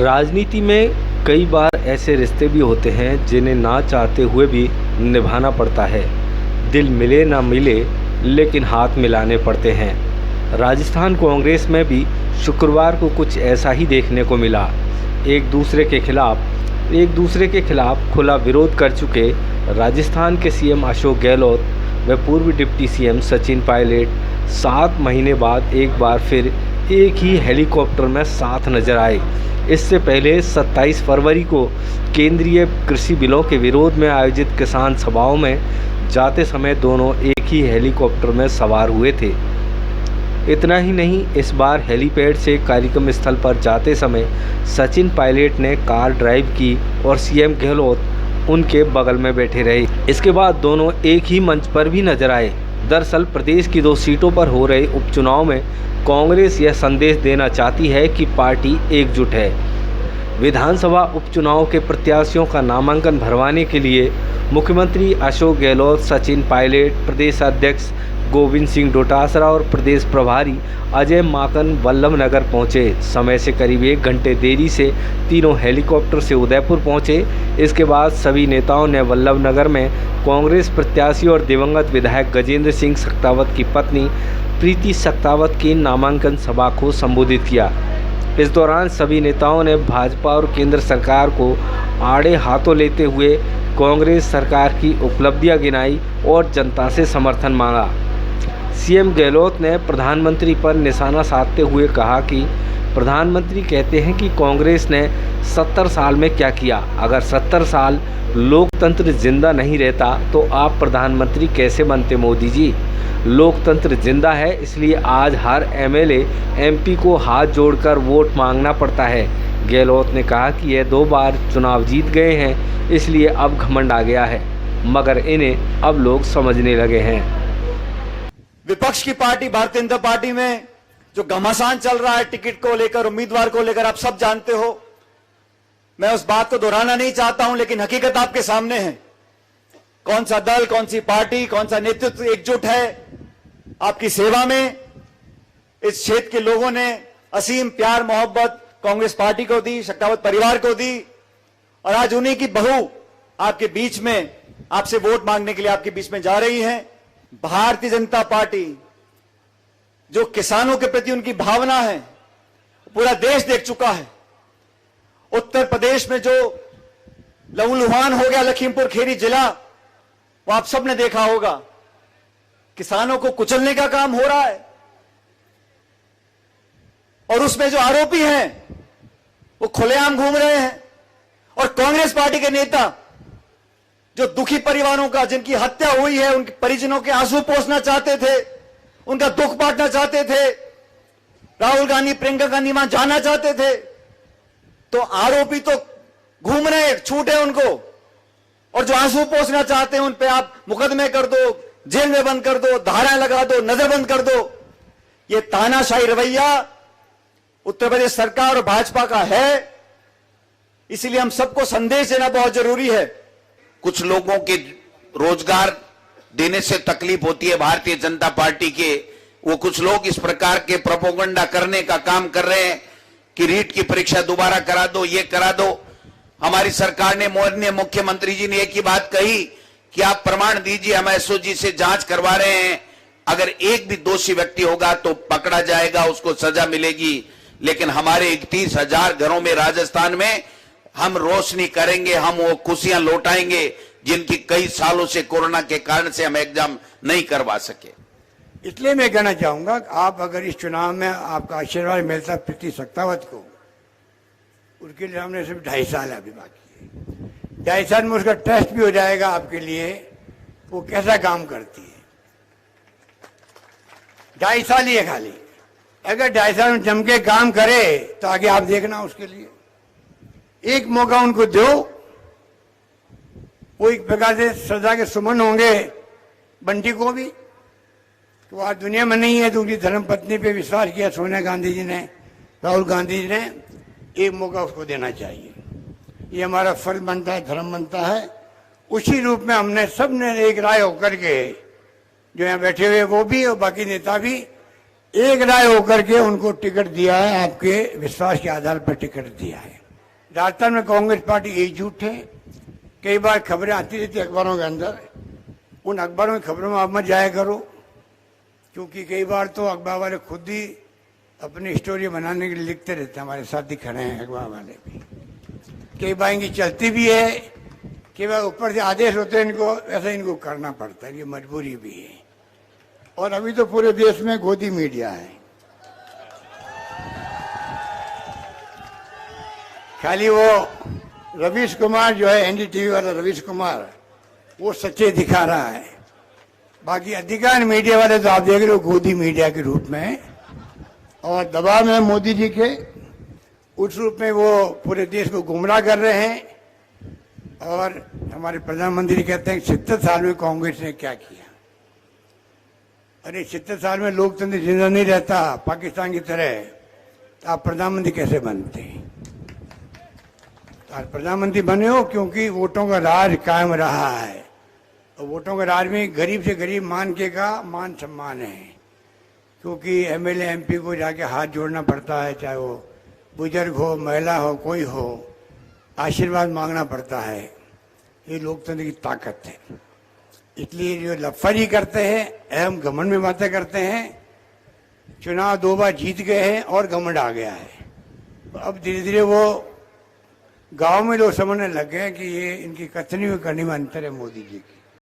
राजनीति में कई बार ऐसे रिश्ते भी होते हैं जिन्हें ना चाहते हुए भी निभाना पड़ता है। दिल मिले ना मिले लेकिन हाथ मिलाने पड़ते हैं। राजस्थान कांग्रेस में भी शुक्रवार को कुछ ऐसा ही देखने को मिला। एक दूसरे के खिलाफ खुला विरोध कर चुके राजस्थान के सीएम अशोक गहलोत व पूर्व डिप्टी सीएम सचिन पायलट 7 महीने बाद एक बार फिर एक ही हेलीकॉप्टर में साथ नजर आए। इससे पहले 27 फरवरी को केंद्रीय कृषि बिलों के विरोध में आयोजित किसान सभाओं में जाते समय दोनों एक ही हेलीकॉप्टर में सवार हुए थे। इतना ही नहीं, इस बार हेलीपैड से कार्यक्रम स्थल पर जाते समय सचिन पायलट ने कार ड्राइव की और सीएम गहलोत उनके बगल में बैठे रहे। इसके बाद दोनों एक ही मंच पर भी नजर आए। दरअसल प्रदेश की 2 सीटों पर हो रहे उपचुनाव में कांग्रेस यह संदेश देना चाहती है कि पार्टी एकजुट है। विधानसभा उपचुनाव के प्रत्याशियों का नामांकन भरवाने के लिए मुख्यमंत्री अशोक गहलोत, सचिन पायलट, प्रदेश अध्यक्ष गोविंद सिंह डोटासरा और प्रदेश प्रभारी अजय माकन वल्लभनगर पहुंचे। समय से करीब 1 घंटे देरी से तीनों हेलीकॉप्टर से उदयपुर पहुंचे। इसके बाद सभी नेताओं ने वल्लभनगर में कांग्रेस प्रत्याशी और दिवंगत विधायक गजेंद्र सिंह सक्तावत की पत्नी प्रीति सक्तावत की नामांकन सभा को संबोधित किया। इस दौरान सभी नेताओं ने भाजपा और केंद्र सरकार को आड़े हाथों लेते हुए कांग्रेस सरकार की उपलब्धियां गिनाई और जनता से समर्थन मांगा। सीएम गहलोत ने प्रधानमंत्री पर निशाना साधते हुए कहा कि प्रधानमंत्री कहते हैं कि कांग्रेस ने 70 साल में क्या किया। अगर 70 साल लोकतंत्र जिंदा नहीं रहता तो आप प्रधानमंत्री कैसे बनते मोदी जी। लोकतंत्र जिंदा है, इसलिए आज हर एमएलए एमपी को हाथ जोड़कर वोट मांगना पड़ता है। गहलोत ने कहा कि यह 2 बार चुनाव जीत गए हैं, इसलिए अब घमंड आ गया है, मगर इन्हें अब लोग समझने लगे हैं। विपक्ष की पार्टी भारतीय जनता पार्टी में जो घमासान चल रहा है टिकट को लेकर, उम्मीदवार को लेकर, आप सब जानते हो। मैं उस बात को दोहराना नहीं चाहता हूं, लेकिन हकीकत आपके सामने है। कौन सा दल, कौन सी पार्टी, कौन सा नेतृत्व एकजुट है आपकी सेवा में। इस क्षेत्र के लोगों ने असीम प्यार मोहब्बत कांग्रेस पार्टी को दी, सक्तावत परिवार को दी, और आज उन्हीं की बहू आपके बीच में आपसे वोट मांगने के लिए आपके बीच में जा रही है। भारतीय जनता पार्टी जो किसानों के प्रति उनकी भावना है पूरा देश देख चुका है। उत्तर प्रदेश में जो लहूलुहान हो गया लखीमपुर खीरी जिला, वो आप सबने देखा होगा। किसानों को कुचलने का काम हो रहा है और उसमें जो आरोपी हैं वो खुलेआम घूम रहे हैं। और कांग्रेस पार्टी के नेता जो दुखी परिवारों का, जिनकी हत्या हुई है, उनके परिजनों के आंसू पोंछना चाहते थे, उनका दुख बांटना चाहते थे, राहुल गांधी, प्रियंका गांधी वहां जाना चाहते थे, तो आरोपी तो घूम रहे, छूटे उनको। और जो आंसू पोंछना चाहते हैं उन पे आप मुकदमे कर दो, जेल में बंद कर दो, धाराएं लगा दो, नजरबंद कर दो। ये तानाशाही रवैया उत्तर प्रदेश सरकार और भाजपा का है। इसीलिए हम सबको संदेश देना बहुत जरूरी है। कुछ लोगों के रोजगार देने से तकलीफ होती है भारतीय जनता पार्टी के, वो कुछ लोग इस प्रकार के प्रोपेगेंडा करने का काम कर रहे हैं कि रीट की परीक्षा दोबारा करा दो, ये करा दो। हमारी सरकार ने, माननीय मुख्यमंत्री जी ने एक ही बात कही कि आप प्रमाण दीजिए, हम एसओजी से जांच करवा रहे हैं। अगर एक भी दोषी व्यक्ति होगा तो पकड़ा जाएगा, उसको सजा मिलेगी। लेकिन हमारे 31,000 घरों में राजस्थान में हम रोशनी करेंगे, हम वो खुशियां लौटाएंगे जिनकी कई सालों से कोरोना के कारण से हम एग्जाम नहीं करवा सके। इसलिए मैं कहना चाहूंगा कि आप अगर इस चुनाव में आपका आशीर्वाद मिलता प्रीति सक्तावत को, उसके लिए हमने सिर्फ 2.5 साल अभी बाकी है। 2.5 साल में उसका टेस्ट भी हो जाएगा आपके लिए, वो कैसा काम करती है। 2.5 साल ही है खाली। अगर 2.5 साल में जम के काम करे तो आगे आप देखना। उसके लिए एक मौका उनको दो, वो एक प्रकार से सजा के सुमन होंगे बंटी को भी। तो आज दुनिया में नहीं है तो उनकी धर्मपत्नी पे विश्वास किया सोनिया गांधी जी ने, राहुल गांधी जी ने। एक मौका उसको देना चाहिए, ये हमारा फर्ज बनता है, धर्म बनता है। उसी रूप में हमने सब ने एक राय होकर के, जो यहाँ बैठे हुए वो भी और बाकी नेता भी, एक राय होकर के उनको टिकट दिया है। आपके विश्वास के आधार पर टिकट दिया है। राजस्थान में कांग्रेस पार्टी एकजुट है। कई बार खबरें आती रहती अखबारों के अंदर, उन अखबारों की खबरों में आप मत जाया करो, क्योंकि कई बार तो अखबार वाले खुद ही अपनी स्टोरी बनाने के लिए लिखते रहते हैं। हमारे साथ ही खड़े हैं अखबार वाले भी। कई बार इनकी चलती भी है, कई बार ऊपर से आदेश होते हैं इनको, ऐसा इनको करना पड़ता है, ये मजबूरी भी है। और अभी तो पूरे देश में गोदी मीडिया है। खाली वो रवीश कुमार जो है, एनडीटीवी वाला रवीश कुमार, वो सच्चे दिखा रहा है। बाकी अधिकांश मीडिया वाले तो आप देख रहे हो गोदी मीडिया के रूप में, और दबाव में मोदी जी के उस रूप में वो पूरे देश को गुमराह कर रहे हैं। और हमारे प्रधानमंत्री कहते हैं 70 साल में कांग्रेस ने क्या किया। अरे 70 साल में लोकतंत्र जिंदा नहीं रहता पाकिस्तान की तरह, तो आप प्रधानमंत्री कैसे बनते हैं? आप प्रधानमंत्री बने हो क्योंकि वोटों का राज कायम रहा है, और वोटों के राज में गरीब से गरीब मान के का मान सम्मान है। क्योंकि एमएलए एमपी को जाके हाथ जोड़ना पड़ता है, चाहे वो बुजुर्ग हो, महिला हो, कोई हो, आशीर्वाद मांगना पड़ता है। ये लोकतंत्र की ताकत है। इसलिए जो लफाजी करते हैं, अहम घमंड में बातें करते हैं, चुनाव 2 बार जीत गए हैं और घमंड आ गया है। अब धीरे धीरे वो गांव में लोग समझने लग गए कि ये इनकी कथनी में करनी में अंतर है मोदी जी की।